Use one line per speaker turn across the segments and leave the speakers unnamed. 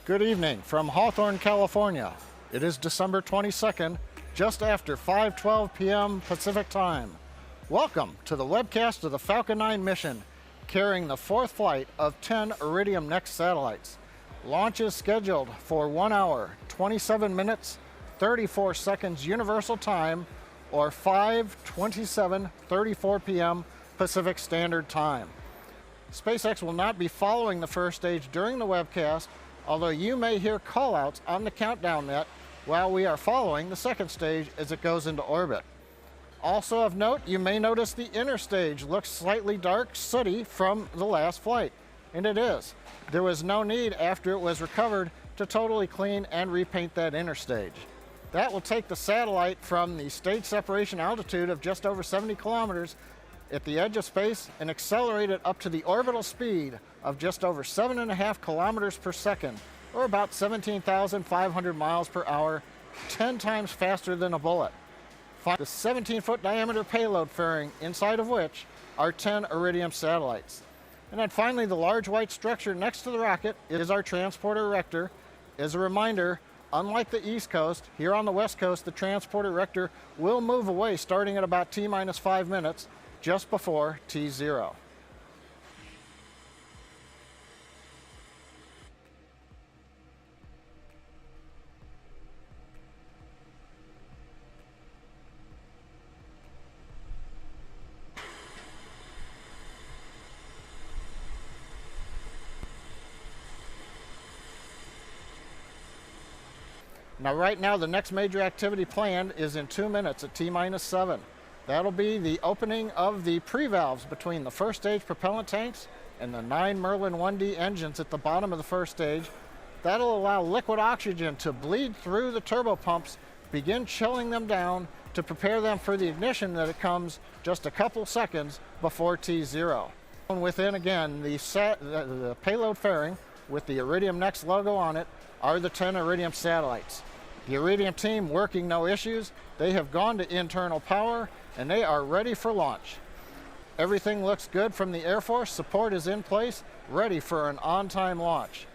Good evening from Hawthorne, California. It is December 22nd, just after 5:12 p.m. Pacific Time. Welcome to the webcast of the Falcon 9 mission, carrying the fourth flight of 10 Iridium Next satellites. Launch is scheduled for 1 hour, 27 minutes, 34 seconds Universal Time, or 5:27:34 p.m. Pacific Standard Time. SpaceX will not be following the first stage during the webcast, although you may hear callouts on the countdown net while we are following the second stage as it goes into orbit. Also of note, you may notice the inner stage looks slightly dark, sooty from the last flight, and it is. There was no need after it was recovered to totally clean and repaint that inner stage. That will take the satellite from the stage separation altitude of just over 70 kilometers at the edge of space and accelerate it up to the orbital speed of just over 7.5 kilometers per second, or about 17,500 miles per hour, 10 times faster than a bullet. The 17-foot diameter payload fairing, inside of which are 10 Iridium satellites. And then finally, the large white structure next to the rocket is our transporter erector. As a reminder, unlike the East Coast, here on the West Coast, the transporter erector will move away starting at about T-minus 5 minutes, just before T0. Now right now, the next major activity planned is in 2 minutes at T-minus 7. That'll be the opening of the pre-valves between the first stage propellant tanks and the 9 Merlin 1D engines at the bottom of the first stage. That'll allow liquid oxygen to bleed through the turbopumps, begin chilling them down to prepare them for the ignition that it comes just a couple seconds before T0. Within, again, the payload fairing with the Iridium Next logo on it are the 10 Iridium satellites. The Iridium team working no issues. They have gone to internal power and they are ready for launch. Everything looks good from the Air Force. Support is in place, ready for an on-time launch.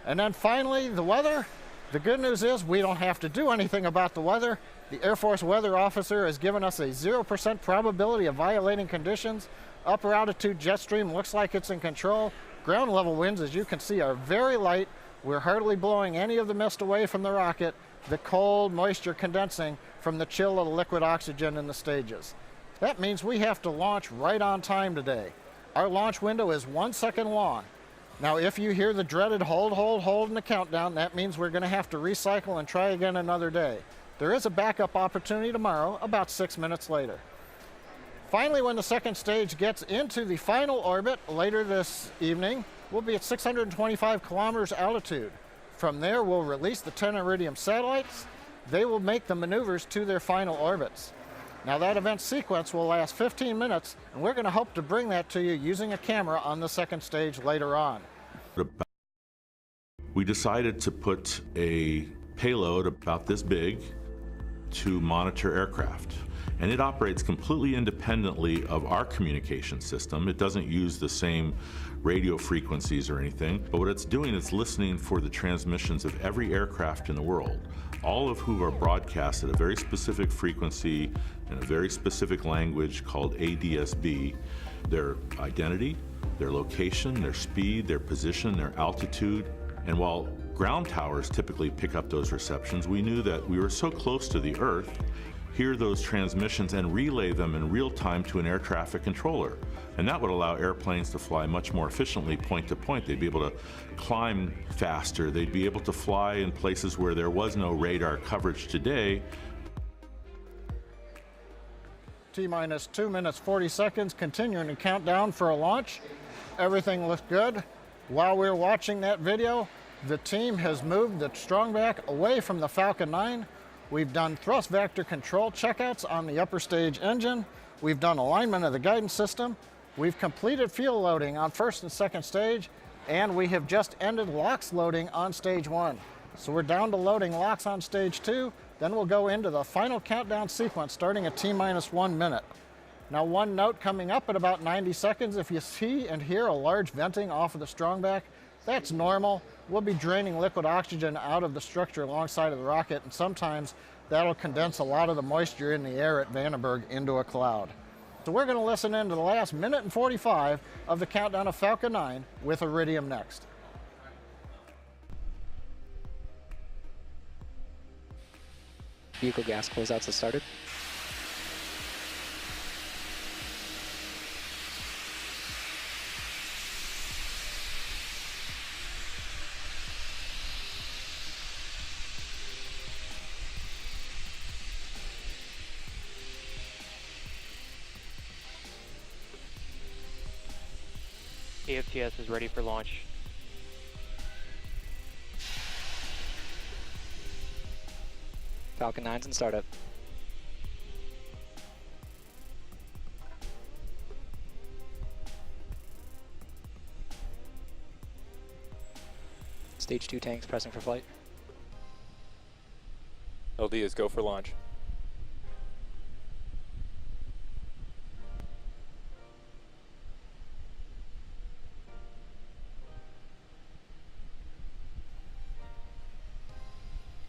And then finally, the weather. The good news is we don't have to do anything about the weather. The Air Force weather officer has given us a 0% probability of violating conditions. Upper altitude jet stream looks like it's in control. Ground level winds, as you can see, are very light. We're hardly blowing any of the mist away from the rocket, the cold moisture condensing from the chill of the liquid oxygen in the stages. That means we have to launch right on time today. Our launch window is 1 second long. Now, if you hear the dreaded hold in the countdown, that means we're going to have to recycle and try again another day. There is a backup opportunity tomorrow, about 6 minutes later. Finally, when the second stage gets into the final orbit later this evening, we'll be at 625 kilometers altitude. From there, we'll release the 10 Iridium satellites. They will make the maneuvers to their final orbits. Now, that event sequence will last 15 minutes, and we're going to hope to bring that to you using a camera on the second stage later on.
We decided to put a payload about this big to monitor aircraft. And it operates completely independently of our communication system. It doesn't use the same radio frequencies or anything, but what it's doing is listening for the transmissions of every aircraft in the world, all of whom are broadcast at a very specific frequency in a very specific language called ADS-B. Their identity, their location, their speed, their position, their altitude. And while ground towers typically pick up those receptions, we knew that we were so close to the Earth, hear those transmissions and relay them in real time to an air traffic controller. And that would allow airplanes to fly much more efficiently point to point. They'd be able to climb faster. They'd be able to fly in places where there was no radar coverage today.
T-minus 2 minutes, 40 seconds, continuing to count down for a launch. Everything looks good. While we're watching that video, the team has moved the strongback away from the Falcon 9. We've done thrust vector control checkouts on the upper stage engine. We've done alignment of the guidance system. We've completed fuel loading on first and second stage, and we have just ended LOX loading on stage 1. So we're down to loading LOX on stage 2, then we'll go into the final countdown sequence starting at T-minus 1 minute. Now, one note coming up at about 90 seconds, if you see and hear a large venting off of the strongback, that's normal. we'll be draining liquid oxygen out of the structure alongside of the rocket, and sometimes that'll condense a lot of the moisture in the air at Vandenberg into a cloud. So we're going to listen in to the last minute and 45 of the countdown of Falcon 9 with Iridium next.
Vehicle gas closeouts have started.
AFTS is ready for launch.
Falcon 9's in startup. Stage 2 tanks pressing for flight.
LD is go for launch.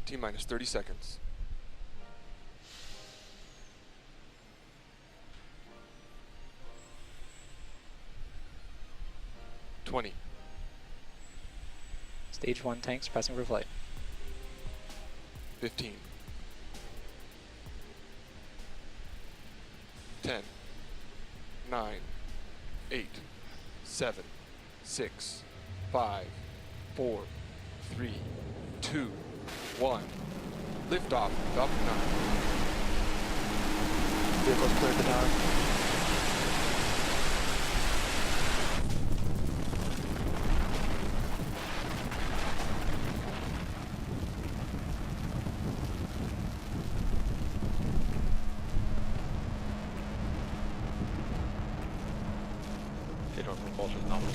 T-minus 30 seconds. 20.
Stage 1 tanks pressing for flight.
15. 10. 9. 8. 7. 6. 5. 4. 3. 2. 1. Liftoff, Falcon 9.
Vehicles cleared the tower.
Radar propulsion nominal.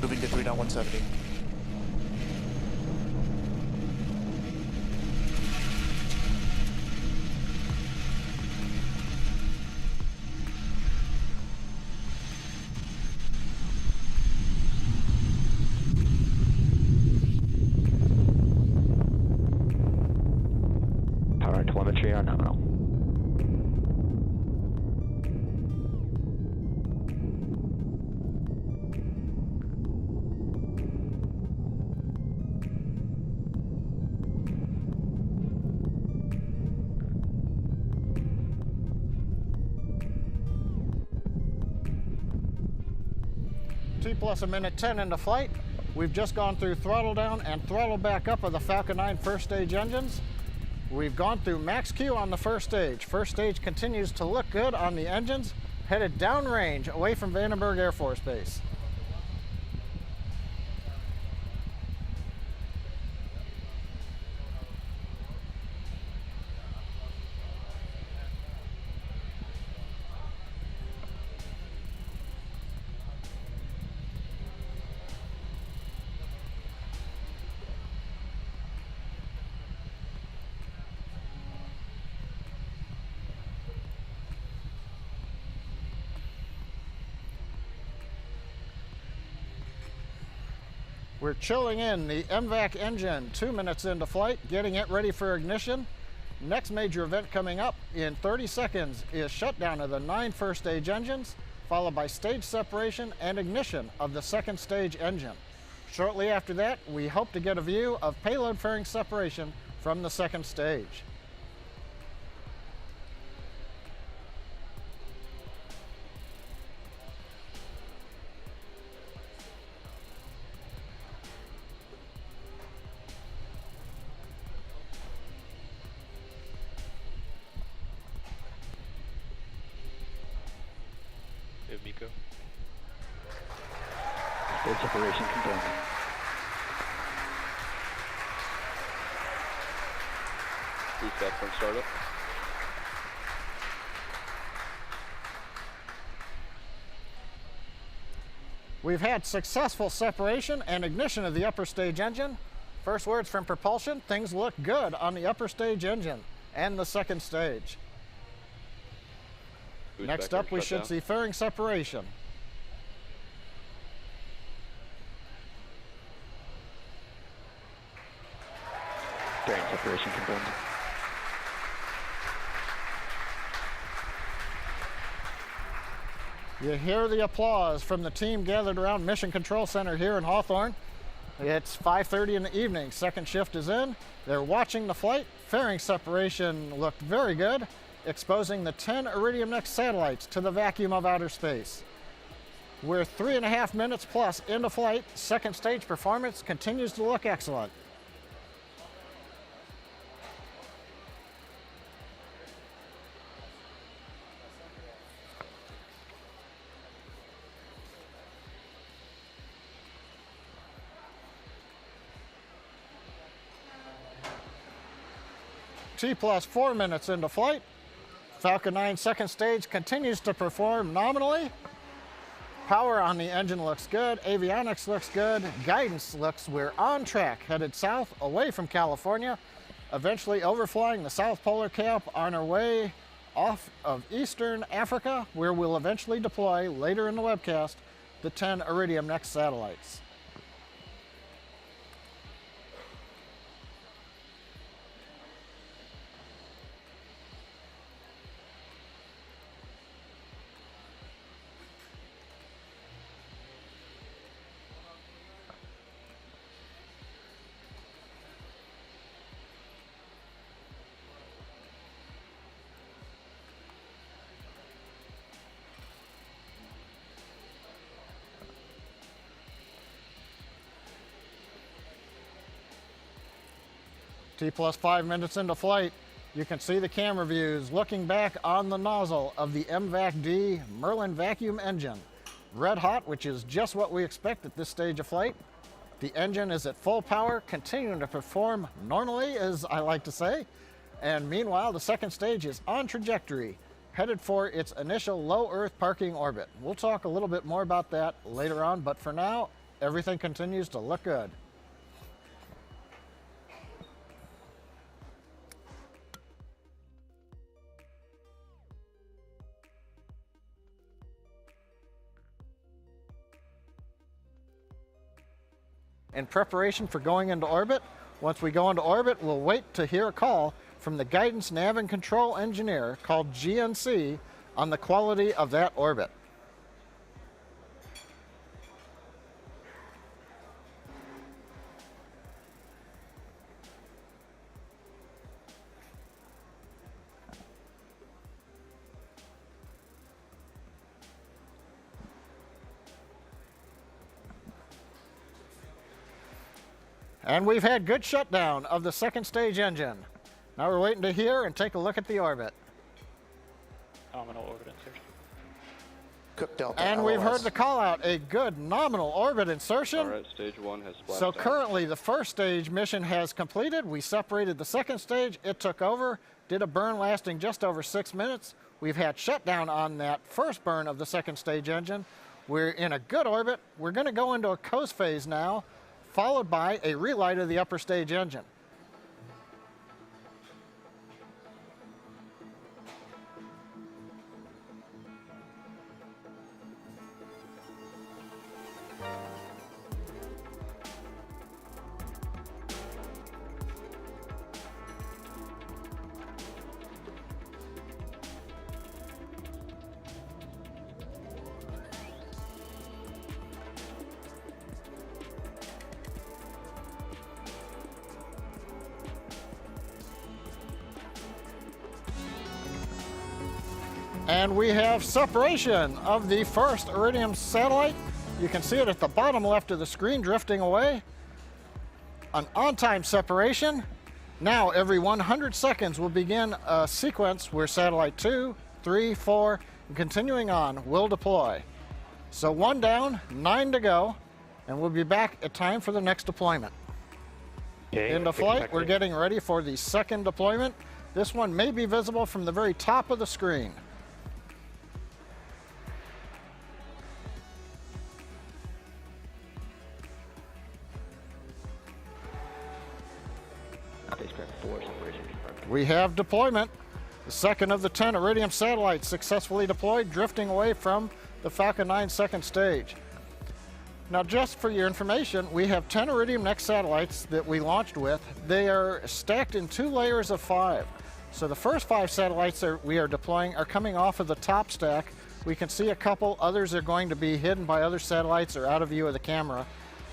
Moving to 3.170. Power and telemetry are nominal.
T plus a minute 10 into flight. We've just gone through throttle down and throttle back up of the Falcon 9 first stage engines. We've gone through max Q on the first stage. First stage continues to look good on the engines, headed downrange away from Vandenberg Air Force Base. We're chilling in the MVAC engine 2 minutes into flight, getting it ready for ignition. Next major event coming up in 30 seconds is shutdown of the 9 first stage engines, followed by stage separation and ignition of the second stage engine. Shortly after that, we hope to get a view of payload fairing separation from the second stage.
Miko.
Stage separation confirmed.
Boost from startup.
We've had successful separation and ignition of the upper stage engine. First words from propulsion, things look good on the upper stage engine and the second stage.
Boost
Next
back
up, we
shut
should
down.
see fairing separation.
Bearing separation confirmed.
You hear the applause from the team gathered around Mission Control Center here in Hawthorne. It's 5:30 in the evening. Second shift is in. They're watching the flight. Fairing separation looked very good, exposing the 10 Iridium Next satellites to the vacuum of outer space. We're 3.5 minutes plus into flight. Second stage performance continues to look excellent. T plus 4 minutes into flight. Falcon 9 second stage continues to perform nominally. Power on the engine looks good. Avionics looks good. Guidance looks we're on track, headed south away from California, eventually overflying the South Polar Cap on our way off of Eastern Africa, where we'll eventually deploy later in the webcast the 10 Iridium Next satellites. T plus 5 minutes into flight, you can see the camera views looking back on the nozzle of the MVAC-D Merlin vacuum engine. Red hot, which is just what we expect at this stage of flight. The engine is at full power, continuing to perform normally, as I like to say. And meanwhile, the second stage is on trajectory, headed for its initial low Earth parking orbit. We'll talk a little bit more about that later on, but for now, everything continues to look good. In preparation for going into orbit. Once we go into orbit, we'll wait to hear a call from the Guidance Nav and Control Engineer, called GNC, on the quality of that orbit. And we've had good shutdown of the second stage engine. Now we're waiting to hear and take a look at the orbit.
Nominal orbit insertion.
Cook Delta
And we've heard the call out, a good nominal orbit insertion.
All right, stage 1 has splashed
So
down.
currently the first stage mission has completed. We separated the second stage, it took over, did a burn lasting just over 6 minutes. We've had shutdown on that first burn of the second stage engine. We're in a good orbit. We're gonna go into a coast phase now, followed by a relight of the upper stage engine. And we have separation of the first Iridium satellite. You can see it at the bottom left of the screen drifting away. An on-time separation. Now every 100 seconds will begin a sequence where satellite 2, 3, 4, and continuing on will deploy. So 1 down, 9 to go, and we'll be back at time for the next deployment.
Okay,
Into flight, we're getting ready for the second deployment. This one may be visible from the very top of the screen.
Spacecraft 4 separation confirmed.
We have deployment. The second of the 10 Iridium satellites successfully deployed, drifting away from the Falcon 9 second stage. Now, just for your information, we have 10 Iridium Next satellites that we launched with. They are stacked in 2 layers of 5. So the first 5 satellites that we are deploying are coming off of the top stack. We can see a couple, others are going to be hidden by other satellites or out of view of the camera.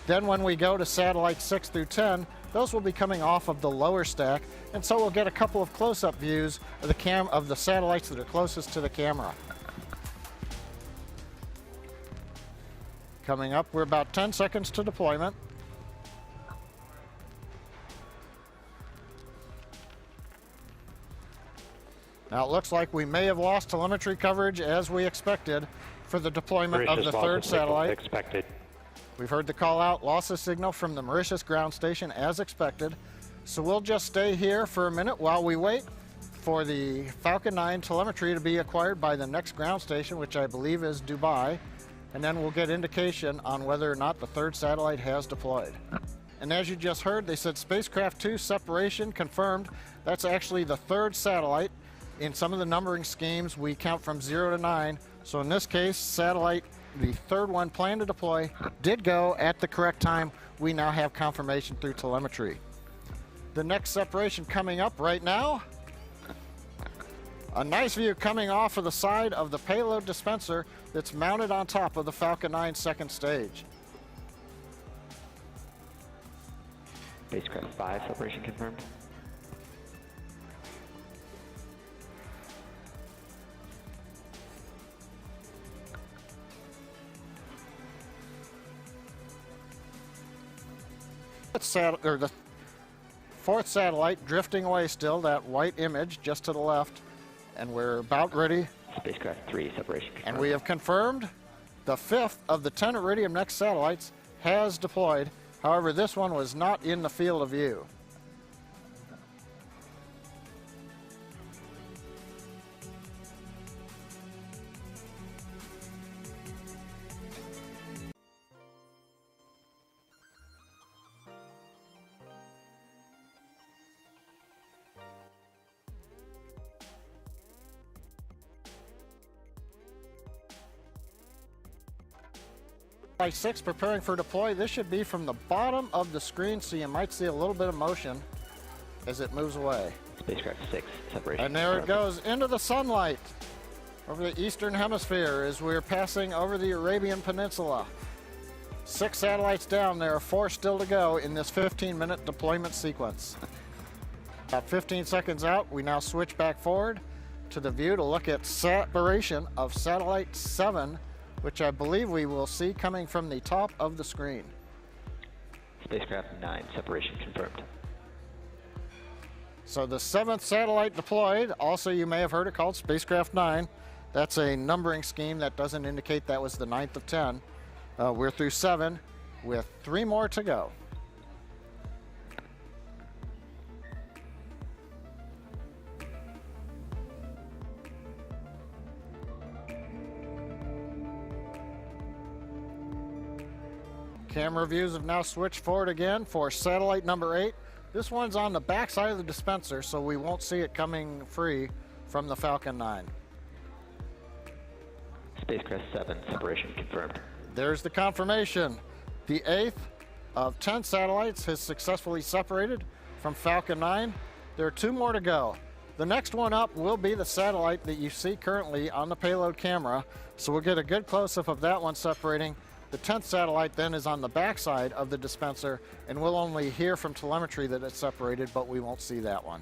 Then when we go to satellites 6 through 10, those will be coming off of the lower stack, and so we'll get a couple of close-up views of the satellites that are closest to the camera. Coming up, we're about 10 seconds to deployment. Now it looks like we may have lost telemetry coverage as we expected for the deployment of the third satellite.
Expected.
We've heard the call out, loss of signal from the Mauritius ground station as expected. So we'll just stay here for a minute while we wait for the Falcon 9 telemetry to be acquired by the next ground station, which I believe is Dubai. And then we'll get indication on whether or not the third satellite has deployed. And as you just heard, they said spacecraft 2 separation confirmed. That's actually the third satellite. In some of the numbering schemes, we count from 0 to 9. So in this case, satellite, the third one planned to deploy, did go at the correct time. We now have confirmation through telemetry. The next separation coming up right now. A nice view coming off of the side of the payload dispenser that's mounted on top of the Falcon 9 second stage.
Spacecraft 5 separation confirmed.
The fourth satellite drifting away still, that white image just to the left, and we're about ready.
Spacecraft 3 separation confirmed.
And we have confirmed the 5th of the 10 Iridium Next satellites has deployed. However, this one was not in the field of view. Satellite 6 preparing for deploy. This should be from the bottom of the screen, so you might see a little bit of motion as it moves away.
Spacecraft 6 separation.
And there it
confirmed.
goes into the sunlight over the eastern hemisphere as we're passing over the Arabian Peninsula. 6 satellites down. There are 4 still to go in this 15-minute deployment sequence. About 15 seconds out, we now switch back forward to the view to look at separation of satellite 7, which I believe we will see coming from the top of the screen.
Spacecraft 9 separation confirmed.
So the 7th satellite deployed, also you may have heard it called Spacecraft 9. That's a numbering scheme that doesn't indicate that was the 9th of 10. We're through 7 with 3 more to go. Camera views have now switched forward again for satellite number 8. This one's on the back side of the dispenser, so we won't see it coming free from the Falcon 9.
Spacecraft 7 separation confirmed.
There's the confirmation. The 8th of 10 satellites has successfully separated from Falcon 9. There are 2 more to go. The next one up will be the satellite that you see currently on the payload camera, so we'll get a good close-up of that one separating. The 10th satellite then is on the backside of the dispenser, and we'll only hear from telemetry that it's separated, but we won't see that one.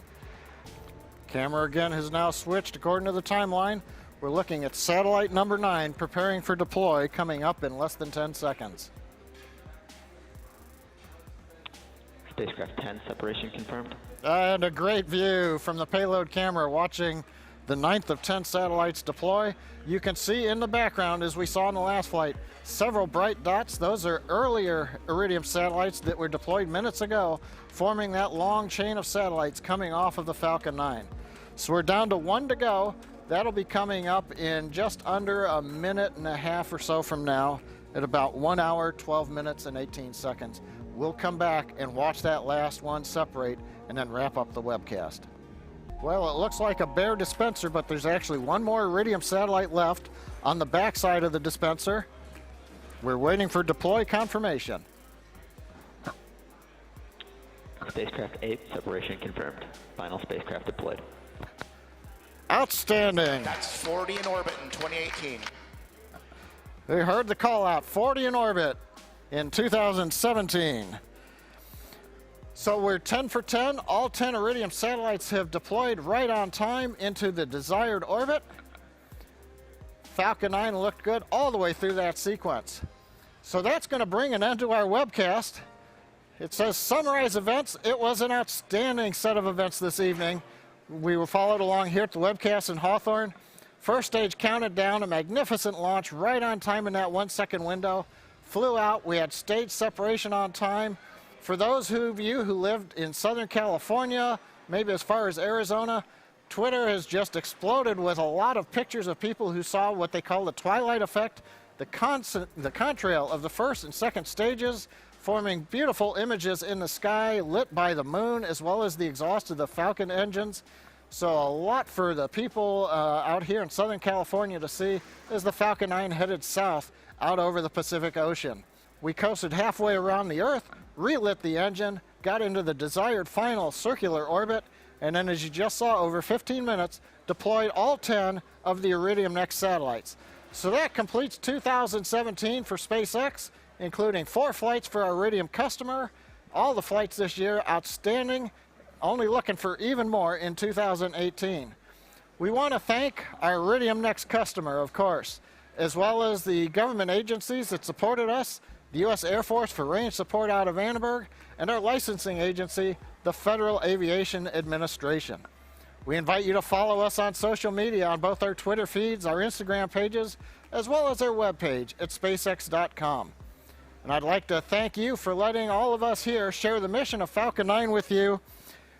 Camera again has now switched according to the timeline. We're looking at satellite number 9 preparing for deploy, coming up in less than 10 seconds.
Spacecraft 10 separation confirmed.
And a great view from the payload camera watching the 9th of 10 satellites deploy. You can see in the background, as we saw in the last flight, several bright dots. Those are earlier Iridium satellites that were deployed minutes ago, forming that long chain of satellites coming off of the Falcon 9. So we're down to 1 to go. That'll be coming up in just under a minute and a half or so from now, at about 1 hour, 12 minutes, and 18 seconds. We'll come back and watch that last one separate and then wrap up the webcast. Well, it looks like a bare dispenser, but there's actually 1 more Iridium satellite left on the back side of the dispenser. We're waiting for deploy confirmation.
Spacecraft 8, separation confirmed. Final spacecraft deployed.
Outstanding.
That's 40 in orbit in 2018.
We heard the call out, 40 in orbit in 2017. So we're 10 for 10. All 10 Iridium satellites have deployed right on time into the desired orbit. Falcon 9 looked good all the way through that sequence. So that's going to bring an end to our webcast. It says summarize events. It was an outstanding set of events this evening. We were followed along here at the webcast in Hawthorne. First stage counted down, a magnificent launch right on time in that 1 second window. Flew out, we had stage separation on time. For those of you who lived in Southern California, maybe as far as Arizona, Twitter has just exploded with a lot of pictures of people who saw what they call the twilight effect, the contrail of the first and second stages, forming beautiful images in the sky lit by the moon as well as the exhaust of the Falcon engines. So a lot for the people out here in Southern California to see as the Falcon 9 headed south out over the Pacific Ocean. We coasted halfway around the Earth, relit the engine, got into the desired final circular orbit, and then as you just saw, over 15 minutes, deployed all 10 of the Iridium Next satellites. So that completes 2017 for SpaceX, including 4 flights for our Iridium customer. All the flights this year, outstanding. Only looking for even more in 2018. We want to thank our Iridium Next customer, of course, as well as the government agencies that supported us, the U.S. Air Force for range support out of Annenberg, and our licensing agency, the Federal Aviation Administration. We invite you to follow us on social media on both our Twitter feeds, our Instagram pages, as well as our webpage at spacex.com. And I'd like to thank you for letting all of us here share the mission of Falcon 9 with you.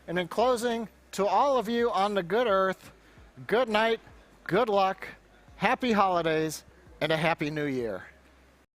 And in closing, to all of you on the good Earth, good night, good luck, happy holidays, and a happy new year.